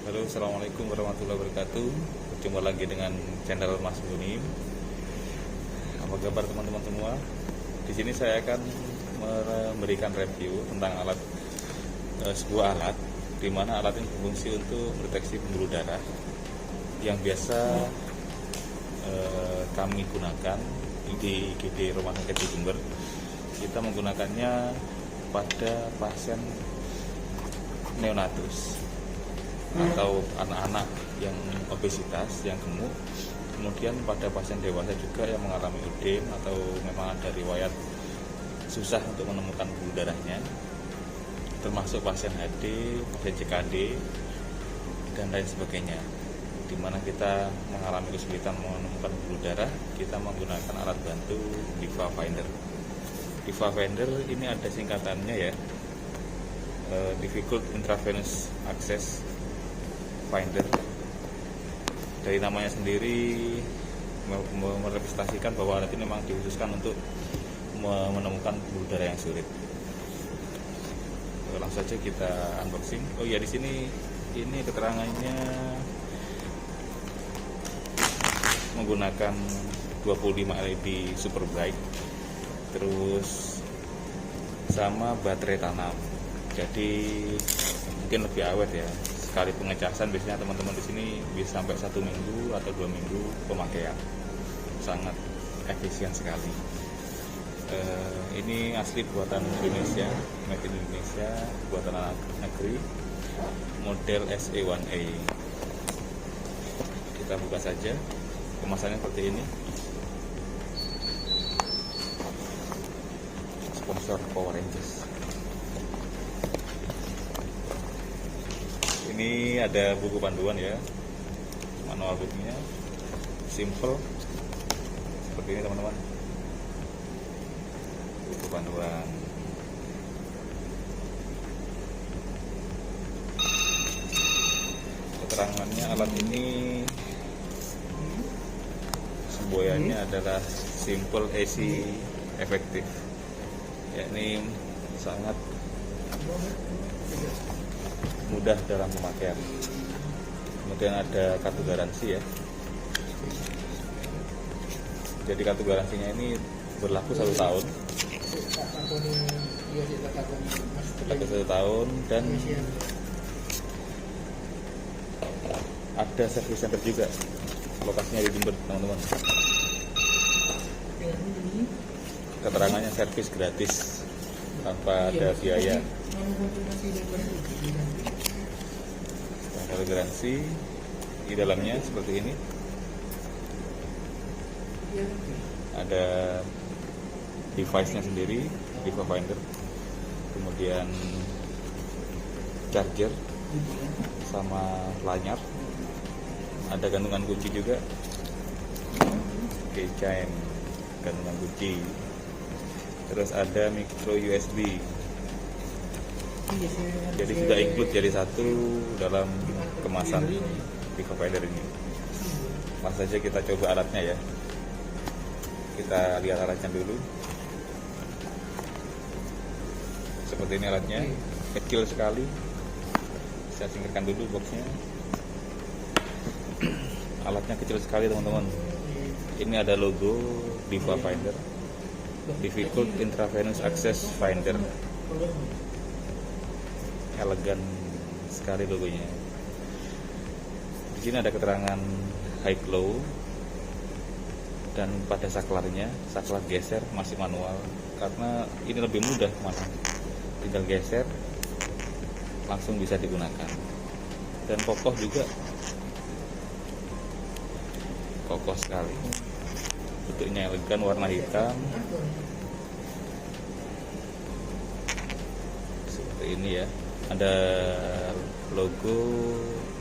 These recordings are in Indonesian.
Halo, assalamualaikum warahmatullahi wabarakatuh. Berjumpa lagi dengan channel Mas Bunim. Apa kabar teman-teman semua? Di sini saya akan memberikan review tentang sebuah alat, di mana alat ini berfungsi untuk mendeteksi pembuluh darah yang biasa kami gunakan di IGD Rumah Sakit di Jember. Kita menggunakannya pada pasien neonatus atau anak-anak yang obesitas, yang gemuk, kemudian pada pasien dewasa juga yang mengalami ödem atau memang ada riwayat susah untuk menemukan pembuluh darahnya, termasuk pasien HD, pasien CKD, dan lain sebagainya. Di mana kita mengalami kesulitan menemukan pembuluh darah, kita menggunakan alat bantu Diva Finder. Diva Finder ini ada singkatannya ya, Difficult Intravenous Access Finder. Dari namanya sendiri merepresentasikan bahwa alat ini memang dikhususkan untuk menemukan pembuluh darah yang sulit. Langsung saja kita unboxing. Oh iya, di sini ini keterangannya menggunakan 25 LED super bright, terus sama baterai tanam. Jadi mungkin lebih awet ya. Sekali pengecasan biasanya teman-teman di sini bisa sampai 1 minggu atau 2 minggu pemakaian. Sangat efisien sekali. Ini asli buatan Indonesia, made in Indonesia, buatan anak negeri, model SE1A. Kita buka saja. Kemasannya seperti ini. Sponsor Power Rangers. Ini ada buku panduan ya, manual bukunya, simple seperti ini teman-teman. Buku panduan. Keterangannya, alat ini semboyannya adalah simple, easy, efektif. Yakni sangat mudah dalam pemakaian. Kemudian ada kartu garansi ya. Jadi kartu garansinya ini berlaku 1 tahun. Berlaku 1 tahun dan ada service center juga. Lokasinya di Jember teman-teman. Keterangannya servis gratis tanpa ada biaya. Kartu garansi di dalamnya seperti ini. Ada device-nya sendiri, Diva Finder. Kemudian charger sama lanyar. Ada gantungan kunci juga. Oke, chain, gantungan kunci. Terus ada micro USB. Jadi sudah include jadi satu dalam kemasan Diva Finder ini. Langsung saja kita coba alatnya ya. Kita lihat alatnya dulu. Seperti ini alatnya, kecil sekali. Saya singkirkan dulu boxnya. Alatnya kecil sekali teman-teman. Ini ada logo Diva Finder, Difficult Intravenous Access Finder. Elegan sekali logonya. Di sini ada keterangan high low, dan pada saklarnya, saklar geser masih manual karena ini lebih mudah teman. Tinggal geser langsung bisa digunakan. Dan kokoh juga, kokoh sekali. Bentuknya elegan, warna hitam. Seperti ini ya. Ada logo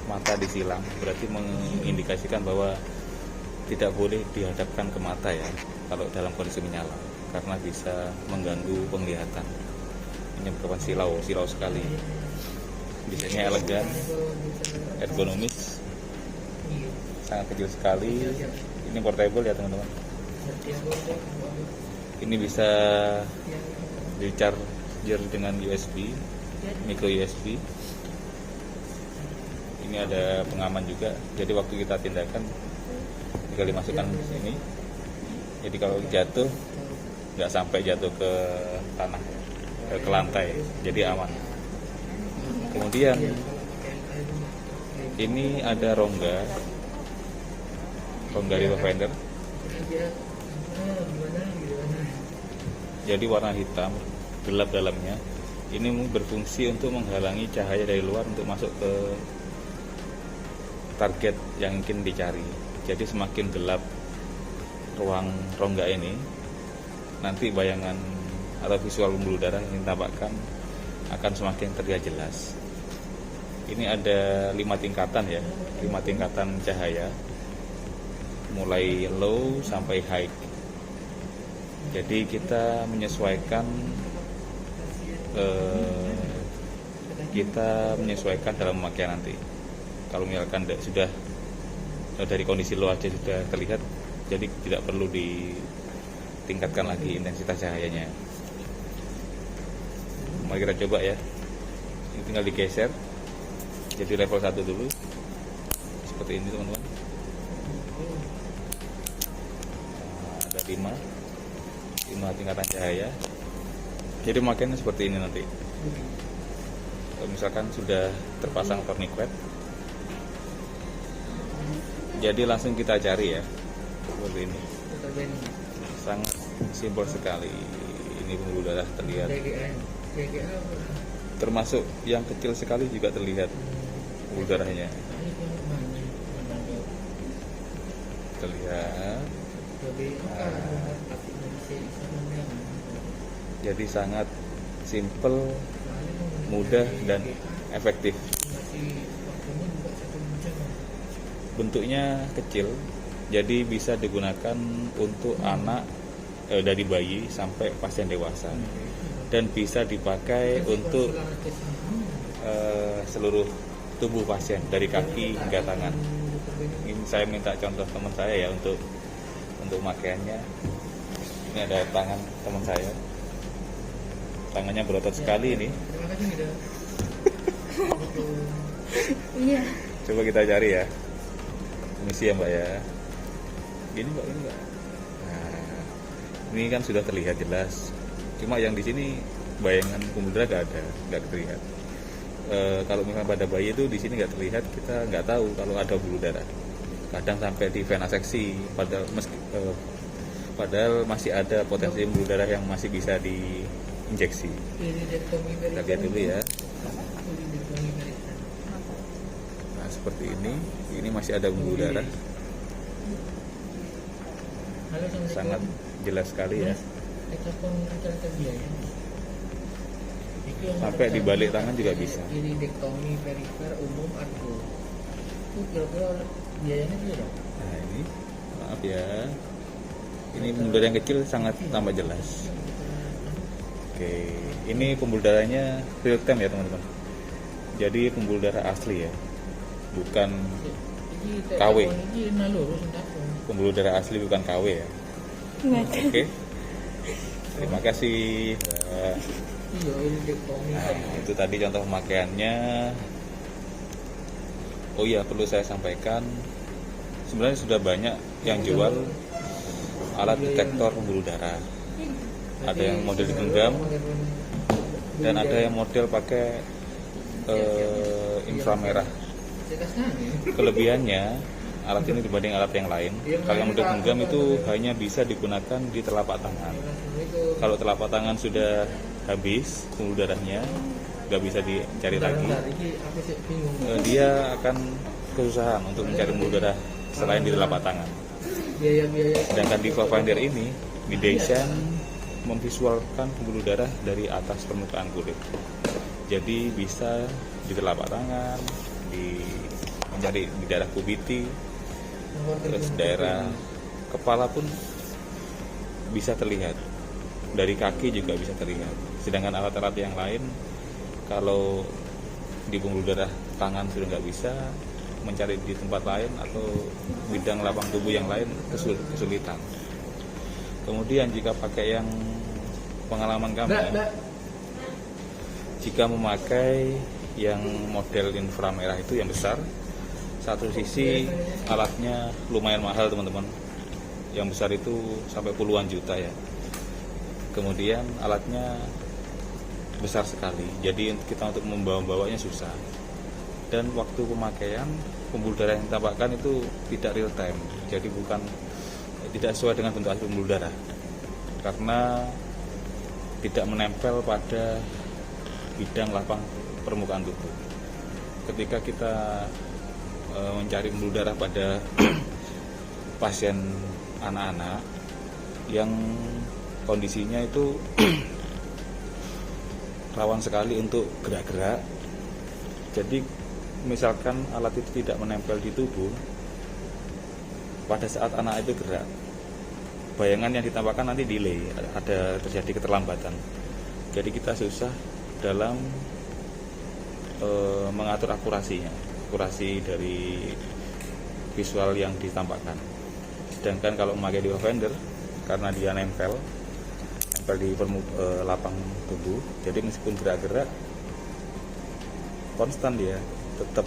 mata disilang, berarti mengindikasikan bahwa tidak boleh dihadapkan ke mata ya kalau dalam kondisi menyala, karena bisa mengganggu penglihatan. Menyebabkan silau sekali. Desainnya elegan, ergonomis, sangat kecil sekali. Ini portable ya teman-teman. Ini bisa di charger dengan USB, micro USB. Ini ada pengaman juga, jadi waktu kita tindakan tinggal dimasukkan sini. Jadi kalau jatuh nggak sampai jatuh ke tanah, ke lantai, jadi aman. Kemudian ini ada rongga river fender. Jadi warna hitam, gelap dalamnya. Ini berfungsi untuk menghalangi cahaya dari luar untuk masuk ke target yang ingin dicari. Jadi semakin gelap ruang rongga ini, nanti bayangan atau visual pembuluh darah yang ditampakkan akan semakin terlihat jelas. Ini ada 5 tingkatan ya, 5 tingkatan cahaya, mulai low sampai high. Jadi kita menyesuaikan dalam pemakaian nanti. Kalau misalkan sudah dari kondisi low aja sudah terlihat, jadi tidak perlu ditingkatkan lagi intensitas cahayanya. Mari kita coba ya. Ini tinggal digeser. Jadi level 1 dulu. Seperti ini teman-teman. Ada 5 tingkatan cahaya. Jadi makanya seperti ini nanti. Kalau misalkan sudah terpasang tourniquet, jadi langsung kita cari ya, seperti ini. Sangat simpel sekali. Ini pembuluh darah terlihat. Termasuk yang kecil sekali juga terlihat pembuluh darahnya. Terlihat. Jadi sangat simpel, mudah dan efektif. Bentuknya kecil, jadi bisa digunakan untuk anak dari bayi sampai pasien dewasa, dan bisa dipakai untuk seluruh tubuh pasien dari kaki hingga tangan. Ini saya minta contoh teman saya ya untuk pemakaiannya. Ini ada tangan teman saya, tangannya berotot sekali ini. Iya. Coba kita cari ya. Misi ya Mbak ya. Gini Mbak, ini Mbak. Nah, ini kan sudah terlihat jelas. Cuma yang di sini bayangan pembuluh darah nggak terlihat. Kalau misalnya pada bayi itu di sini nggak terlihat, kita nggak tahu kalau ada pembuluh darah. Kadang sampai di vena seksi, padahal masih ada potensi pembuluh darah yang masih bisa diinjeksi. Kita lihat dulu ya. Nah seperti ini masih ada pembuluh darah. Sangat jelas sekali ya. Sampai di balik tangan juga bisa. Iridektomi perifer umum argo. Itu kira-kira biayanya berapa? Nah ini, maaf ya. Ini pembuluh darah yang kecil sangat tambah jelas. Oke, ini pembuluh darahnya real time ya teman-teman. Jadi pembuluh darah asli ya, bukan KW. Pembuluh darah asli bukan KW ya. Oke. Terima kasih. Nah, itu tadi contoh pemakaiannya. Oh iya, perlu saya sampaikan, sebenarnya sudah banyak yang jual alat detektor pembuluh darah. Ada yang model digenggam dan ada yang model pakai inframerah. Kelebihannya alat ini dibanding alat yang lain, kalau yang model genggam itu hanya bisa digunakan di telapak tangan. Kalau telapak tangan sudah habis pembuluh darahnya, nggak bisa dicari lagi, dia akan kesusahan untuk mencari pembuluh darah selain di telapak tangan. Sedangkan di Viewfinder ini didesain memvisualkan pembuluh darah dari atas permukaan kulit, jadi bisa di telapak tangan, mencari di daerah kubiti, terus daerah kepala pun bisa terlihat, dari kaki juga bisa terlihat. Sedangkan alat-alat yang lain, kalau di pembuluh darah tangan sudah nggak bisa, mencari di tempat lain atau bidang lapang tubuh yang lain kesulitan. Kemudian jika pakai yang pengalaman kami, jika memakai yang model inframerah itu yang besar. Satu sisi alatnya lumayan mahal teman-teman, yang besar itu sampai puluhan juta ya. Kemudian alatnya besar sekali, jadi kita untuk membawa-bawanya susah. Dan waktu pemakaian pembuluh darah yang ditambahkan itu tidak real time, jadi tidak sesuai dengan bentuk asli pembuluh darah, karena tidak menempel pada bidang lapang permukaan tubuh. Ketika kita mencari pembuluh darah pada pasien anak-anak yang kondisinya itu rawan sekali untuk gerak-gerak, jadi misalkan alat itu tidak menempel di tubuh pada saat anak itu gerak, bayangan yang ditambahkan nanti delay, ada terjadi keterlambatan. Jadi kita susah dalam mengatur akurasi dari visual yang ditambahkan. Sedangkan kalau memakai Divafender, karena dia nempel di lapang tubuh, jadi meskipun gerak-gerak konstan dia tetap,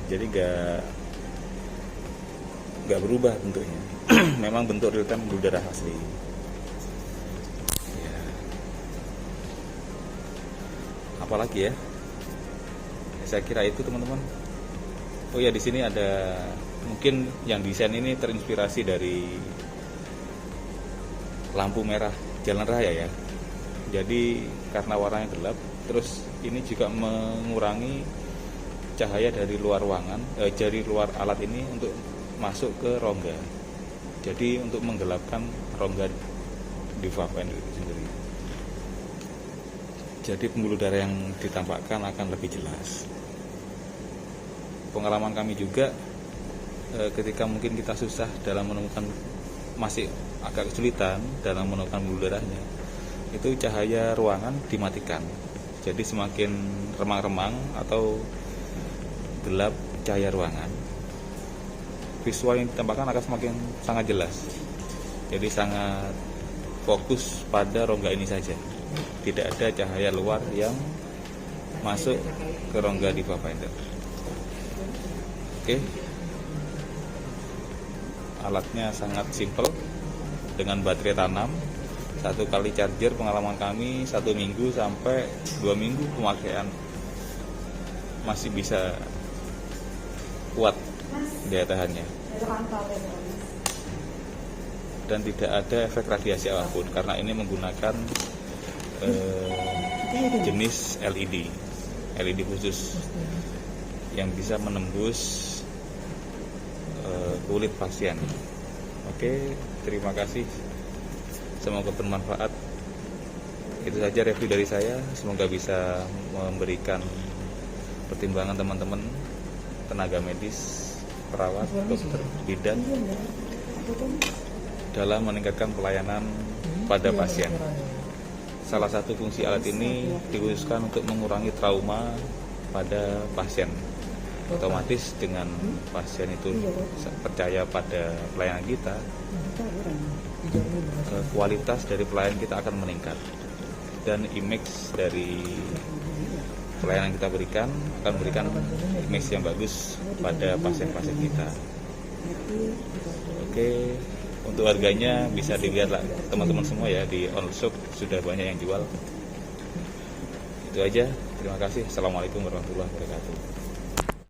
jadi nggak berubah bentuknya. Memang bentuk real time pembuluh darah asli ya. Apalagi ya, saya kira itu teman-teman. Oh ya, di sini ada mungkin yang desain ini terinspirasi dari lampu merah jalan raya ya. Jadi karena warnanya gelap, terus ini juga mengurangi cahaya dari luar ruangan, dari luar alat ini untuk masuk ke rongga. Jadi untuk menggelapkan rongga Divafender itu sendiri. Jadi pembuluh darah yang ditampakkan akan lebih jelas. Pengalaman kami juga ketika mungkin kita susah dalam menemukan, masih agak kesulitan dalam menemukan pembuluh darahnya, itu cahaya ruangan dimatikan. Jadi semakin remang-remang atau gelap cahaya ruangan, visual yang ditambahkan akan semakin sangat jelas. Jadi sangat fokus pada rongga ini saja, tidak ada cahaya luar yang masuk ke rongga Divafender. Oke, alatnya sangat simple dengan baterai tanam, 1 kali charger. Pengalaman kami 1 minggu sampai 2 minggu pemakaian masih bisa kuat daya tahannya, dan tidak ada efek radiasi apapun karena ini menggunakan jenis LED khusus yang bisa menembus kulit pasien. Oke, terima kasih, semoga bermanfaat. Itu saja review dari saya, semoga bisa memberikan pertimbangan teman-teman tenaga medis, perawat, dokter, bidan dalam meningkatkan pelayanan pada pasien. Salah satu fungsi alat ini dikhususkan untuk mengurangi trauma pada pasien. Otomatis dengan pasien itu percaya pada pelayanan kita, kualitas dari pelayanan kita akan meningkat, dan image dari pelayanan kita berikan akan memberikan image yang bagus pada pasien-pasien kita. Oke, untuk harganya bisa dilihat lah teman-teman semua ya, di online shop sudah banyak yang jual. Itu aja, terima kasih. Assalamualaikum warahmatullahi wabarakatuh.